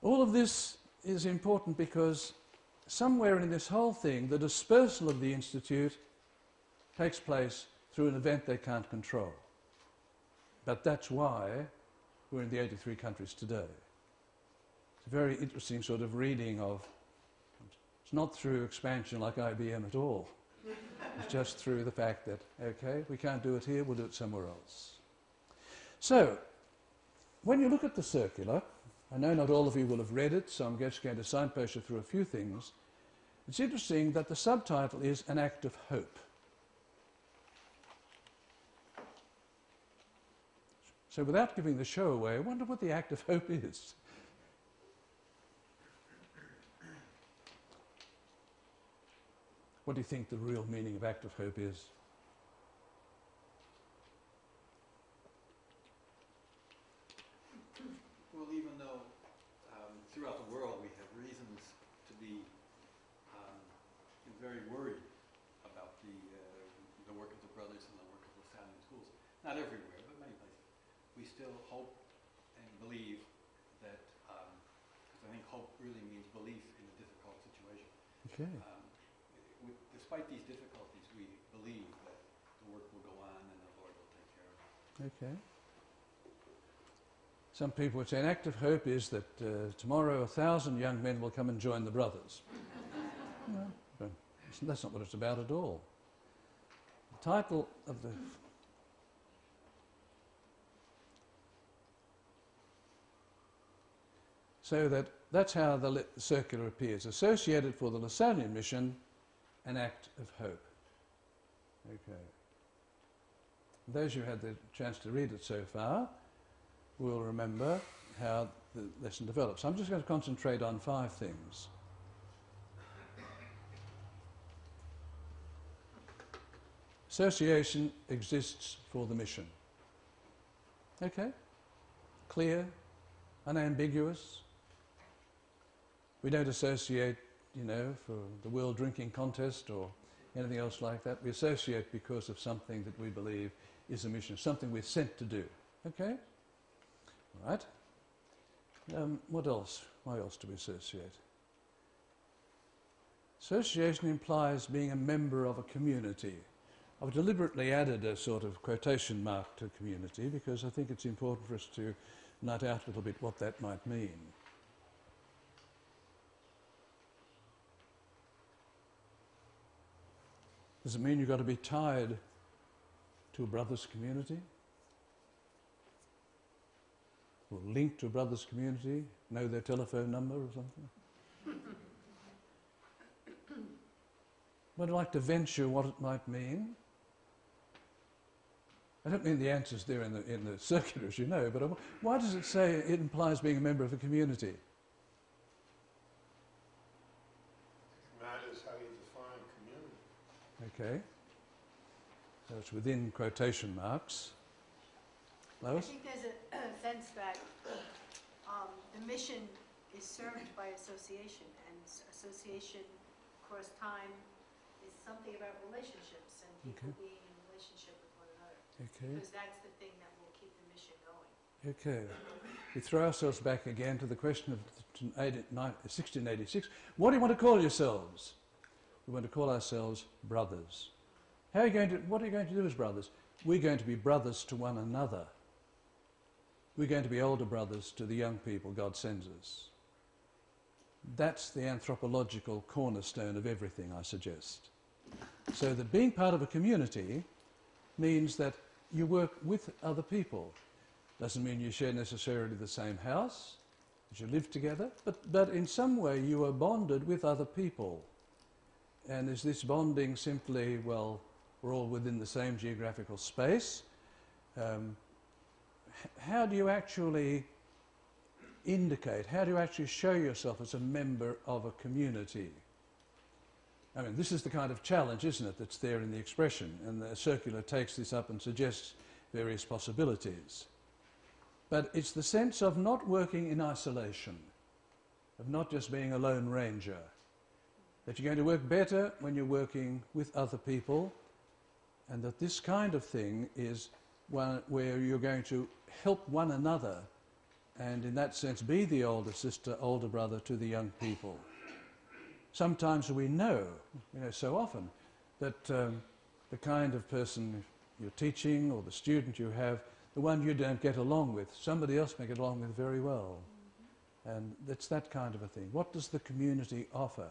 All of this is important because somewhere in this whole thing, the dispersal of the Institute takes place through an event they can't control. But that's why we're in the 83 countries today. It's a very interesting sort of reading of, it's not through expansion like IBM at all. It's just through the fact that, okay, we can't do it here, we'll do it somewhere else. So, when you look at the circular, I know not all of you will have read it, so I'm just going to signpost you through a few things. It's interesting that the subtitle is An Act of Hope. So without giving the show away, I wonder what the act of hope is. What do you think the real meaning of act of hope is? Well, even though throughout the world we have reasons to be very worried about the work of the brothers and the work of the family schools, not everywhere, but many places, we still hope and believe that, because I think hope really means belief in a difficult situation. Okay. Despite these difficulties, we believe that the work will go on and the Lord will take care of it. Okay. Some people would say an act of hope is that tomorrow 1,000 young men will come and join the brothers. No, but that's not what it's about at all. The title of the... So that's how the circular appears. Associated for the Lasonian mission, an act of hope. Okay. Those who had the chance to read it so far will remember how the lesson develops. I'm just going to concentrate on 5 things. Association exists for the mission. Okay? Clear, unambiguous. We don't associate, you know, for the World Drinking Contest or anything else like that. We associate because of something that we believe is a mission, something we're sent to do. Okay? All right. What else? Why else do we associate? Association implies being a member of a community. I've deliberately added a sort of quotation mark to community because I think it's important for us to nut out a little bit what that might mean. Does it mean you've got to be tied to a brother's community? Or linked to a brother's community? Know their telephone number or something? Would I like to venture what it might mean? I don't mean the answers there in the circular, as you know, but why does it say it implies being a member of a community? Matters how you define community. Okay. So it's within quotation marks. Lois? I think there's a sense that the mission is served by association, and association across time is something about relationships and people being in relationship with one another. Okay. Because that's the thing that will keep the mission going. Okay. We throw ourselves back again to the question of 1686. What do you want to call yourselves? We want to call ourselves brothers. What are you going to do as brothers? We're going to be brothers to one another. We're going to be older brothers to the young people God sends us. That's the anthropological cornerstone of everything, I suggest. So that being part of a community means that you work with other people. Doesn't mean you share necessarily the same house, that you live together, but in some way you are bonded with other people. And is this bonding simply, well, we're all within the same geographical space? How do you actually indicate, how do you actually show yourself as a member of a community? I mean, this is the kind of challenge, isn't it, that's there in the expression, and the circular takes this up and suggests various possibilities. But it's the sense of not working in isolation, of not just being a lone ranger, that you're going to work better when you're working with other people, and that this kind of thing is one where you're going to help one another and in that sense be the older sister, older brother to the young people. Sometimes we know, so often, that the kind of person you're teaching or the student you have, the one you don't get along with, somebody else may get along with very well. And it's that kind of a thing. What does the community offer?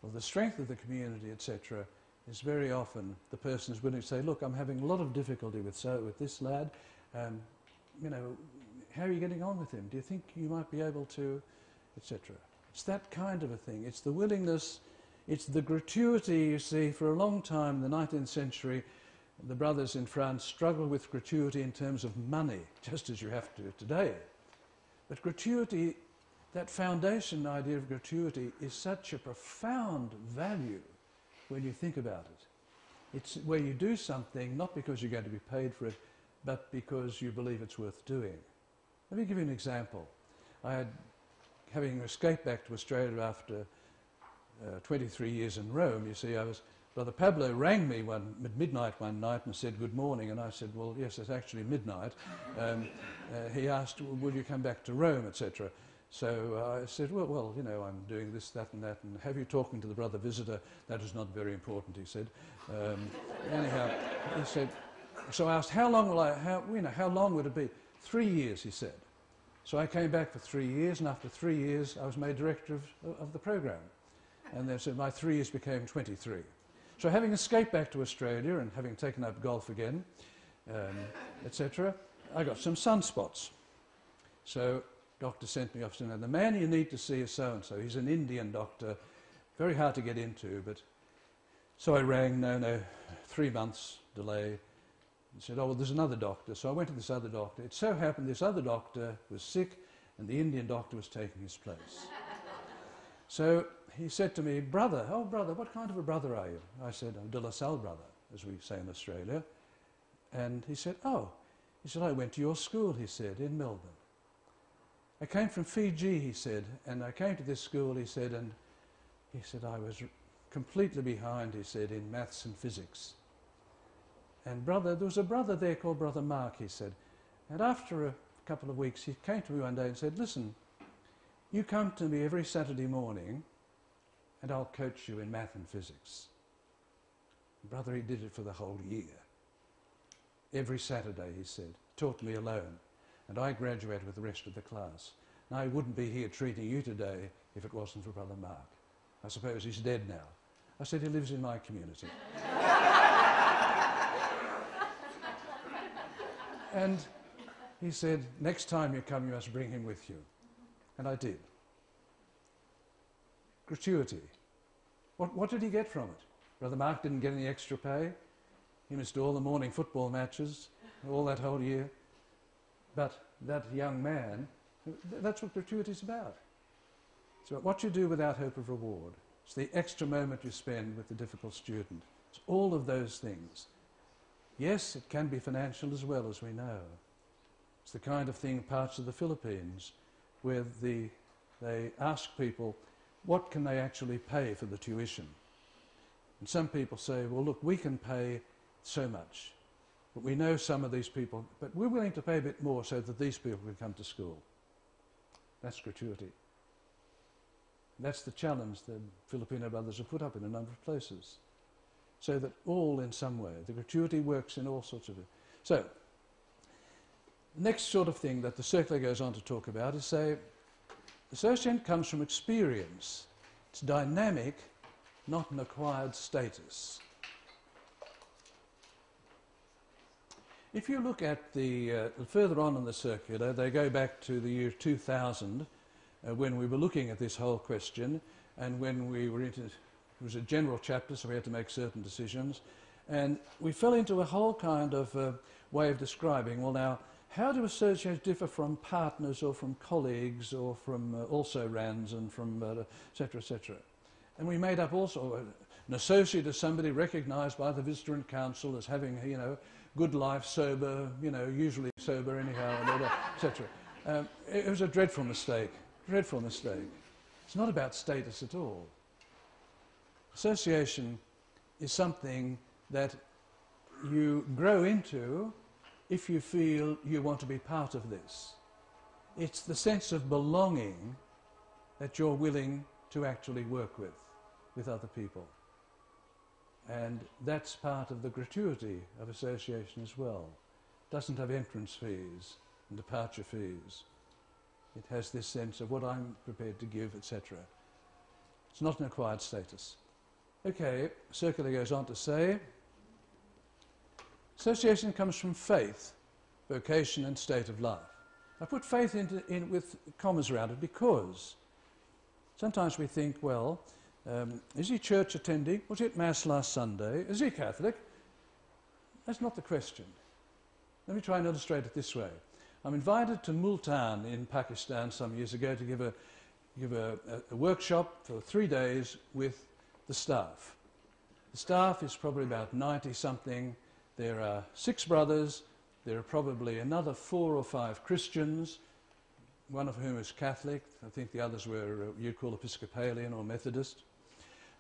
Well, the strength of the community, etc., is very often the person is willing to say, look, I'm having a lot of difficulty with this lad. How are you getting on with him? Do you think you might be able to, etc. It's that kind of a thing. It's the willingness, it's the gratuity, you see. For a long time in the 19th century, the brothers in France struggled with gratuity in terms of money, just as you have to today. But gratuity, that foundation idea of gratuity, is such a profound value when you think about it. It's where you do something not because you're going to be paid for it, but because you believe it's worth doing. Let me give you an example. Having escaped back to Australia after 23 years in Rome, you see, Brother Pablo rang me at midnight one night and said good morning, and I said, well, yes, it's actually midnight. He asked, well, will you come back to Rome, etc. So I said, well, I'm doing this, that, and have you talking to the brother visitor? That is not very important, he said. Anyhow, he said, so I asked, how long would it be? 3 years, he said. So I came back for 3 years, and after 3 years, I was made director of the program. And then so my 3 years became 23. So having escaped back to Australia and having taken up golf again, etc., I got some sunspots. So doctor sent me off to know, the man you need to see is so-and-so. He's an Indian doctor, very hard to get into, but... So I rang, no, 3 months delay. He said, oh, well, there's another doctor. So I went to this other doctor. It so happened this other doctor was sick, and the Indian doctor was taking his place. So he said to me, brother, oh, brother, what kind of a brother are you? I said, I'm De La Salle brother, as we say in Australia. And he said, oh. He said, I went to your school, he said, in Melbourne. I came from Fiji, he said, and I came to this school, he said, and he said, I was completely behind, he said, in maths and physics. And there was a brother there called Brother Mark, he said. And after a couple of weeks, he came to me one day and said, listen, you come to me every Saturday morning and I'll coach you in math and physics. Brother, he did it for the whole year. Every Saturday, he said, taught me alone. And I graduated with the rest of the class. Now, I wouldn't be here treating you today if it wasn't for Brother Mark. I suppose he's dead now. I said, he lives in my community. And he said, next time you come, you must bring him with you. And I did. Gratuity. What did he get from it? Brother Mark didn't get any extra pay. He missed all the morning football matches, all that whole year. But that young man, that's what gratuity is about. It's about what you do without hope of reward. It's the extra moment you spend with the difficult student. It's all of those things. Yes, it can be financial as well, as we know. It's the kind of thing in parts of the Philippines where they ask people, what can they actually pay for the tuition? And some people say, well, look, we can pay so much. But we know some of these people, but we're willing to pay a bit more so that these people can come to school. That's gratuity. That's the challenge the Filipino brothers have put up in a number of places. So that all in some way, the gratuity works in all sorts of... So, the next sort of thing that the circular goes on to talk about is, say, association comes from experience. It's dynamic, not an acquired status. If you look at the, further on in the circular, they go back to the year 2000, when we were looking at this whole question, and when we were into... It was a general chapter, so we had to make certain decisions. And we fell into a whole kind of way of describing, well now, how do associations differ from partners or from colleagues or from also-rans and from et cetera, et cetera. And we made up also an associate as somebody recognised by the visitor and council as having, good life, sober, usually sober anyhow, and et cetera. It was a dreadful mistake, dreadful mistake. It's not about status at all. Association is something that you grow into if you feel you want to be part of this. It's the sense of belonging that you're willing to actually work with other people. And that's part of the gratuity of association as well. It doesn't have entrance fees and departure fees. It has this sense of what I'm prepared to give, etc. It's not an acquired status. Okay, Circular goes on to say, association comes from faith, vocation and state of life. I put faith in with commas around it because sometimes we think, well, is he church attending? Was he at Mass last Sunday? Is he Catholic? That's not the question. Let me try and illustrate it this way. I'm invited to Multan in Pakistan some years ago to give a workshop for 3 days with the staff. The staff is probably about 90-something. There are 6 brothers. There are probably another 4 or 5 Christians, one of whom is Catholic. I think the others were you'd call Episcopalian or Methodist.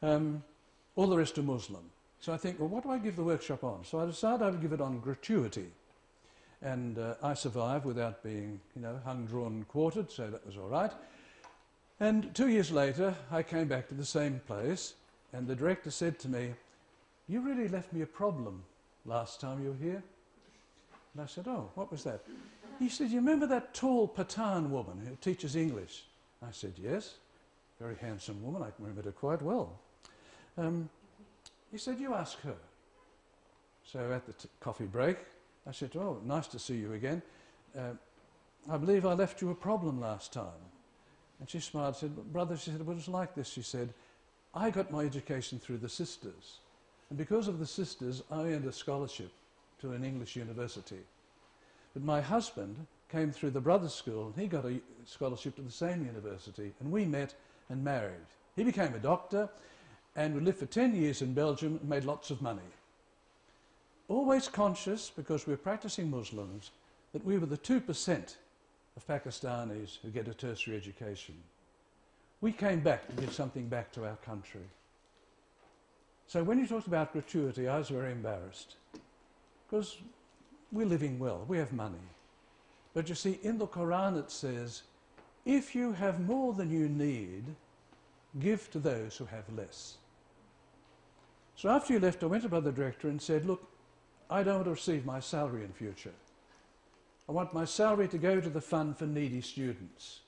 All the rest are Muslim. So I think, well, what do I give the workshop on? So I decided I would give it on gratuity. And I survived without being, hung, drawn and quartered, so that was all right. And 2 years later, I came back to the same place, and the director said to me, "You really left me a problem last time you were here." And I said, "Oh, what was that?" He said, "You remember that tall Pathan woman who teaches English?" I said, "Yes, very handsome woman, I can remember her quite well." He said, "You ask her." So at the coffee break, I said, "Oh, nice to see you again. I believe I left you a problem last time." And she smiled and said, "Brother," she said, "it was like this." She said, "I got my education through the sisters. And because of the sisters, I earned a scholarship to an English university. But my husband came through the brothers' school and he got a scholarship to the same university. And we met and married. He became a doctor and we lived for 10 years in Belgium and made lots of money. Always conscious, because we were practicing Muslims, that we were the 2% of Pakistanis who get a tertiary education. We came back to give something back to our country. So when you talked about gratuity, I was very embarrassed, because we're living well, we have money. But you see, in the Quran it says, if you have more than you need, give to those who have less. So after you left, I went to the director and said, "Look, I don't want to receive my salary in future. I want my salary to go to the fund for needy students."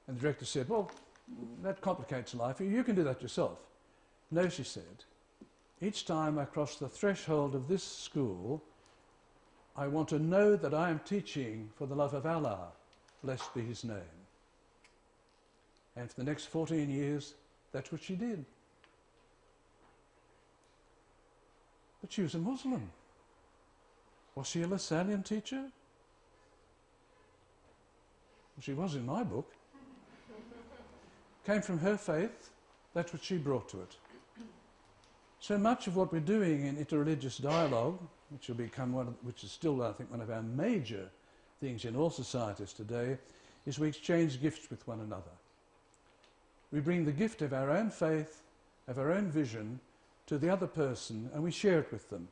And the director said, "Well, that complicates life. You can do that yourself." "No," she said. "Each time I cross the threshold of this school, I want to know that I am teaching for the love of Allah, blessed be His name." And for the next 14 years, that's what she did. But she was a Muslim. Was she a Lasallian teacher? Well, she was in my book. Came from her faith, that's what she brought to it. So much of what we're doing in interreligious dialogue, which will become which is still, I think, one of our major things in all societies today, is we exchange gifts with one another. We bring the gift of our own faith, of our own vision, to the other person, and we share it with them.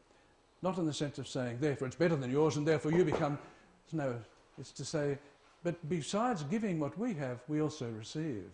Not in the sense of saying, therefore it's better than yours, and therefore you become... No, it's to say, but besides giving what we have, we also receive.